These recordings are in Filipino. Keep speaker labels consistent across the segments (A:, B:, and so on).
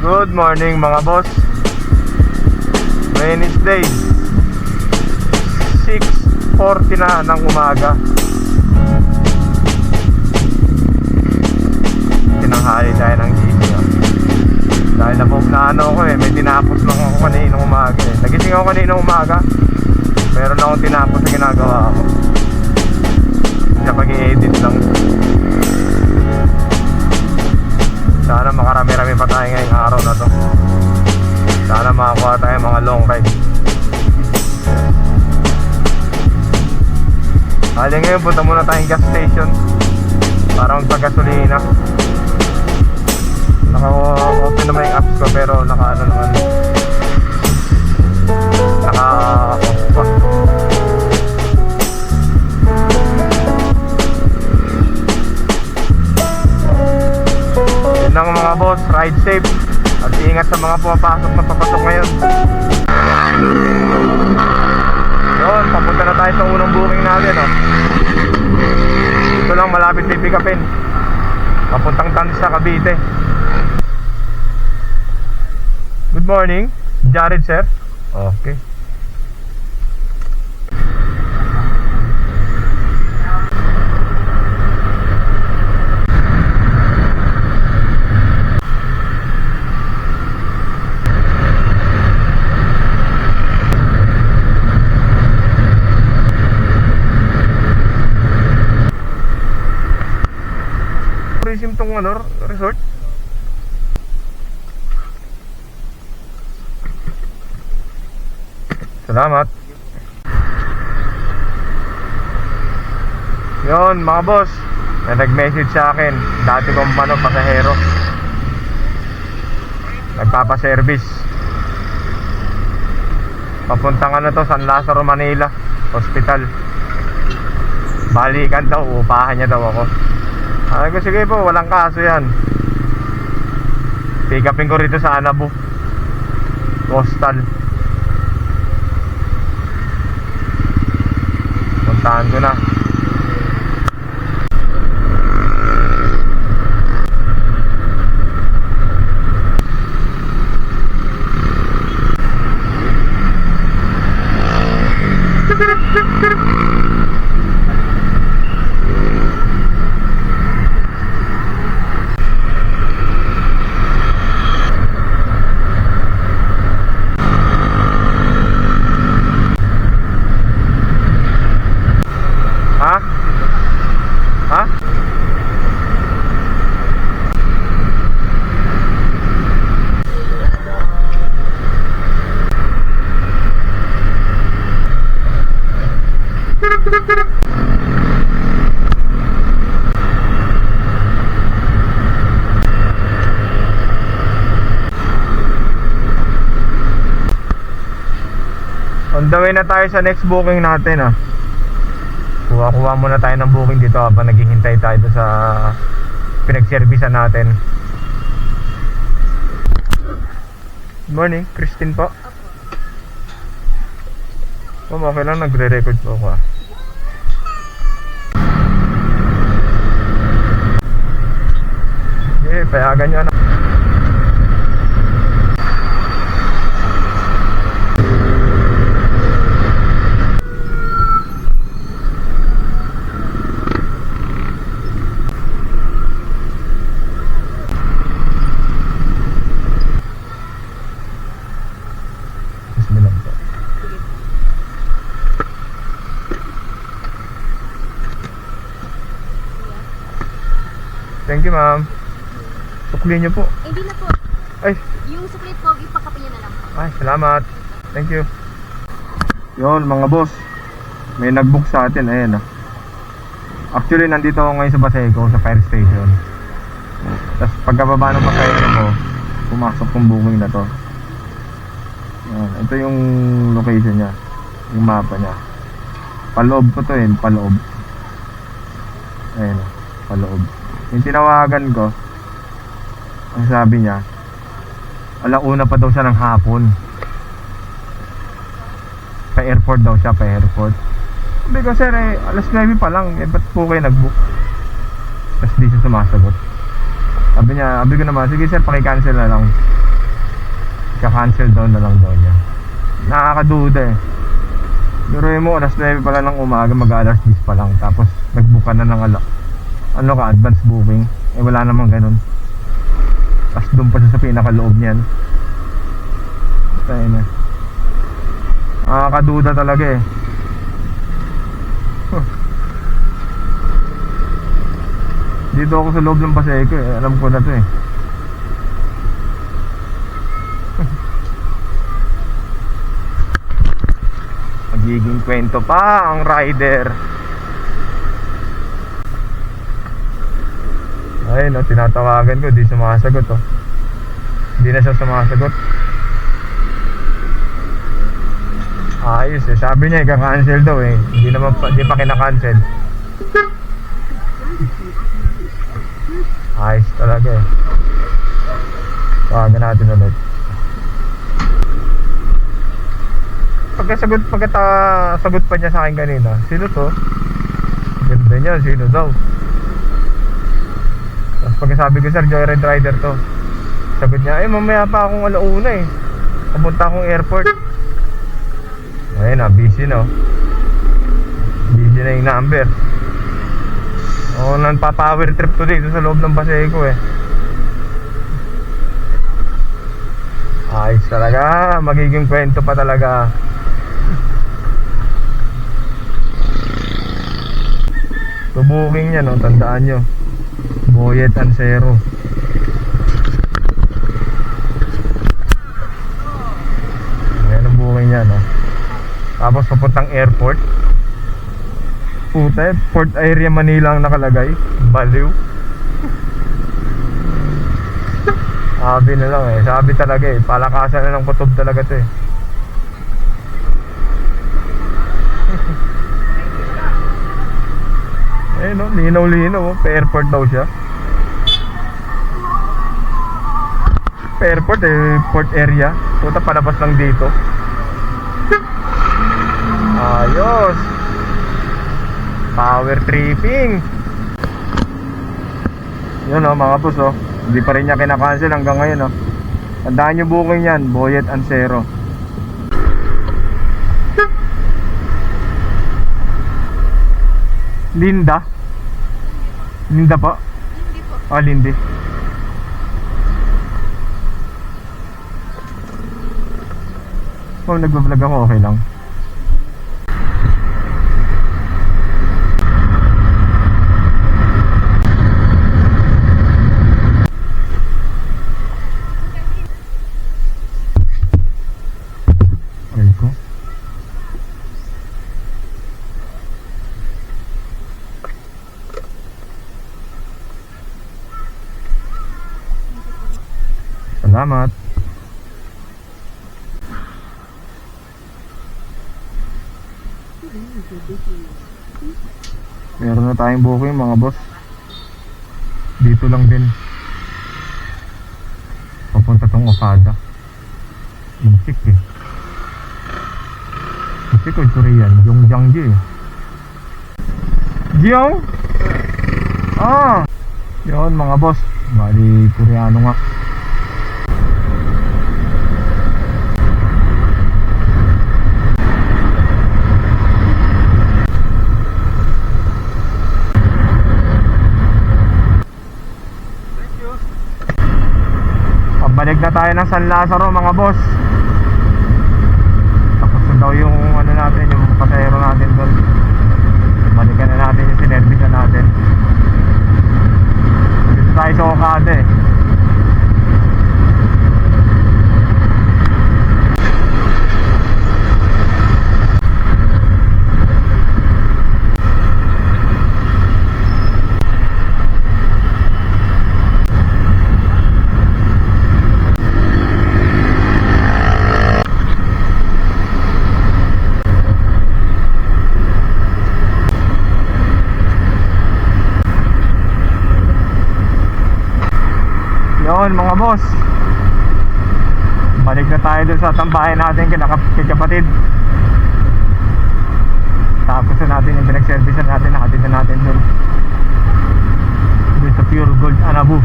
A: Good morning mga boss. Wednesday 6:40 na ng umaga. Tinanghali tayo ng gising. Dahil na ano ko may tinapos lang ako kaninang umaga Nagising ako kaninang umaga. Meron akong tinapos na ginagawa ko. Sa pag-i-edit lang. Sana makarami-rami pa tayo ngayong araw na to. Sana makakuha tayo mga long ride. Hali ngayon punta muna tayong gas station para magpagasolina. Naka-open naman yung apps ko pero naka-ano naman, naka-off pa. Yun lang mga boss, ride safe at ingat sa mga pumapasok na papasok ngayon. Yun, papunta na tayo sa unang booking natin Ito lang malapit pick upin. Papuntang Tanis sa Cavite. Good morning, Jared sir. Okay. Tourism tong resort. Salamat. Yun mga boss, nag-message sa akin dati kong pasahero, nagpapaservice papuntang to San Lazaro, Manila Hospital. Balikan daw, upahan niya daw ako. Sabi ko sige po, walang kaso yan. Pick upin ko rito sa Anabu Coastal. Puntahan ko na. Ha? On the way na tayo sa next booking natin Kuha muna tayo ng booking dito habang naghihintay tayo sa pinagservisan natin. Good morning, Christine po. Okay lang, nagre-record po ako payagan nyo Thank you, ma'am. Sukli niyo po.
B: Hindi na po.
A: Ay.
B: Yung suklit po, ipakapin niyo na lang po.
A: Ay, salamat. Thank you. Yun, mga boss. May nag-book sa atin. Ayan Actually, nandito ako ngayon sa Baseco, sa fire station. Tapos pagkababa ng pasahero ko, pumasok yung booking na to. Yan. Ito yung location niya. Yung mapa niya. Paloob ko to paloob. Ayan paloob. Yung tinawagan ko, ang sabi niya, alauna pa daw siya ng hapon. Pa-airport daw siya, pa-airport. Sabi ko, sir, alas 9 pa lang, ba't po kayo nag-book? Tapos di siya sumasagot. Sabi ko naman, sige sir, paki-cancel na lang. Kaka-cancel daw na lang daw niya. Nakakaduda eh. Pero mo, alas 9 pala ng umaga, mag-alas 10 pa lang. Tapos nag-book ka na ng ano ka, advance booking. Eh wala namang ganun. Tapos doon pa siya sa pinakaloob niyan. Tayo na. Nakakaduda talaga eh. Dito ako sa loob ng Paseco eh. Alam ko na to eh. Magiging kwento pa ang rider. Ayun, tinatawagan ko, di sumasagot oh. Hindi na siya sumasagot. Ayos eh, sabi niya ika-cancel daw eh. Hindi pa kina-cancel. Ayos talaga eh. Tawagan natin ulit. Sagot pa niya sa akin kanina. Sino to? Ganda niya, sino daw? Tapos pagkasabi ko, sir, joyride rider to. Sagot niya, mamaya pa akong alauna eh. Papunta akong airport. Ayun na, busy no. Busy na yung number. Nang pa-power trip to dito sa loob ng Paseco eh. Ayos talaga, magiging kwento pa talaga. So booking niya no, tandaan nyo, Boyet Ansero. Ayan ang booking niya no. Tapos papuntang airport. Puta, Port Area Manila ang nakalagay. Baliw. Sabi na lang eh, sabi talaga eh, palakasan na ng kutob talaga to eh. Eh no, linaw-linaw oh, pa-airport daw siya. Pa-airport eh, port area. Puta, palabas lang dito. Ayos. Power tripping. Yun oh mga boss oh, hindi pa rin niya kinakancel hanggang ngayon oh. Tandaan nyo booking yan, Boyet Ansero. Linda? Linda pa?
B: Hindi po.
A: Ah, Lindy. Oh, nagbablog ako, okay lang. Ay ko. Salamat. Meron na tayong booking mga boss. Dito lang din. Papunta tong Okada. Musik eh. Musik o Korean? Yongjangji eh. Jiyong? Ah! Yun mga boss. Bali Koreano nga. Balik na tayo ng San Lazaro mga boss. Tapos na daw yung ano natin, yung pasahero natin doon. Balikan na natin yung sinervice na natin. Dito tayo sa Okada eh. Yun mga boss, balik na tayo dun sa tambayan natin kay kapatid. Tapos na natin yung pinag-service natin, nakatid na natin dun sa Pure Gold Anabu.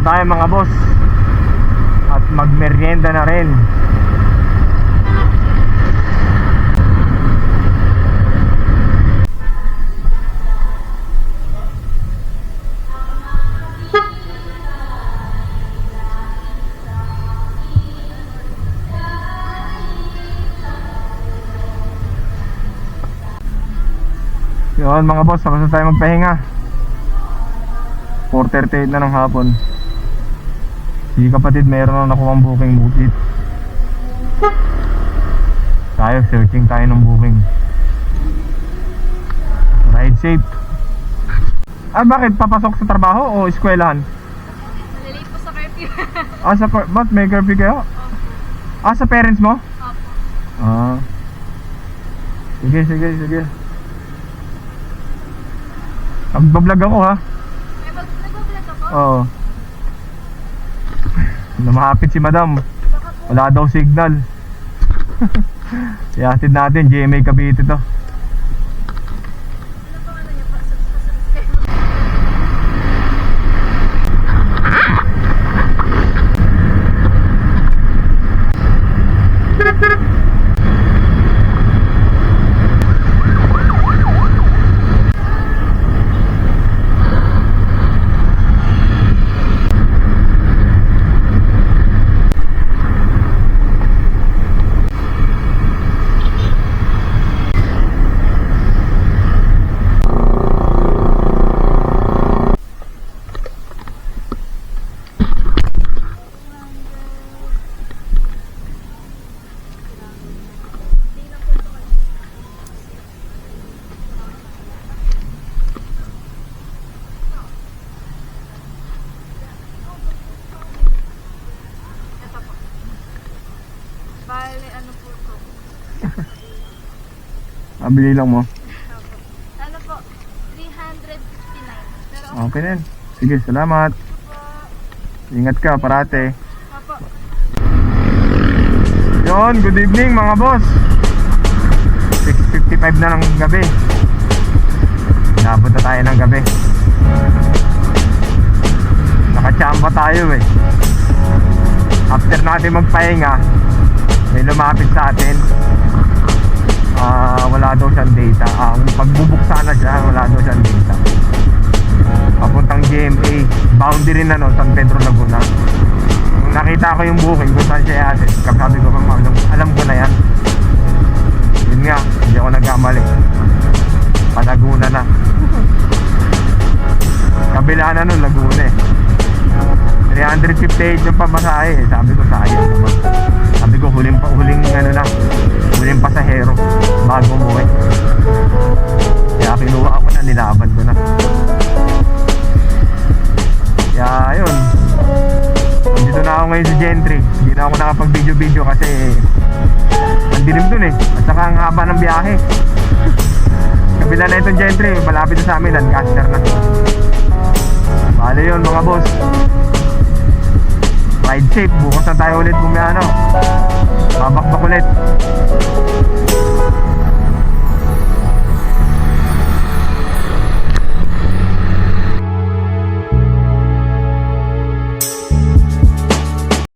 A: na tayo mga boss. At magmerienda na rin. Yun mga boss, tapos na tayo magpahinga. 4:38 na ng hapon. Si kapatid mayroon na nakuha ang booking butit. Tayo, searching tayo ng booking. Ride safe. Ah, bakit? Papasok sa trabaho o eskwelahan?
B: Malilate po sa curfew.
A: Ah, ba't may curfew kayo? Ah, sa parents mo?
B: Opo.
A: Ah. Sige. Nagbablog ako ha.
B: Nagbablog ako?
A: Oo. Namahapit si madam.
B: Baka po.
A: Wala daw signal. Ihatid natin, GMA Cavite to.
B: Ano pang ano niya? Pasubscribe. Bale, ano po ito?
A: Abili lang mo.
B: Opo. Ano po? 359. Pero
A: Okay na yan. Sige, salamat.
B: po.
A: Ingat ka parate.
B: Opo.
A: Yon, good evening mga boss. 6:55 na ng gabi. Nabot na tayo ng gabi. Nakachamba tayo eh. After natin magpahinga, may lumapit sa atin. Wala daw siyang data. Ang pagbubuksan na siya, wala daw siyang data. Papuntang GMA, boundary na no, San Pedro Laguna. Nung nakita ko yung booking kung saan siya i-assist, sabi ko, alam ko na yan. Yun nga, hindi ako nagkamali. Laguna na. Kabila na nun, Laguna eh. 358 yung pamasahe eh. Sabi ko, sayang naman. Sabi ko, huling pasahero bago umuwi. Kaya kinuha ako na, nilaban ko na. Kaya yun, nandito na ako ngayon sa Gentry. Hindi na ako nakapag-video kasi ang dilim dun eh. At saka ang haba ng biyahe. Kabila na itong Gentry, malapit na sa amin, Lancaster na. Bale yun mga boss. Ride safe, bukas na tayo ulit bumiyano. Babakbak ulit.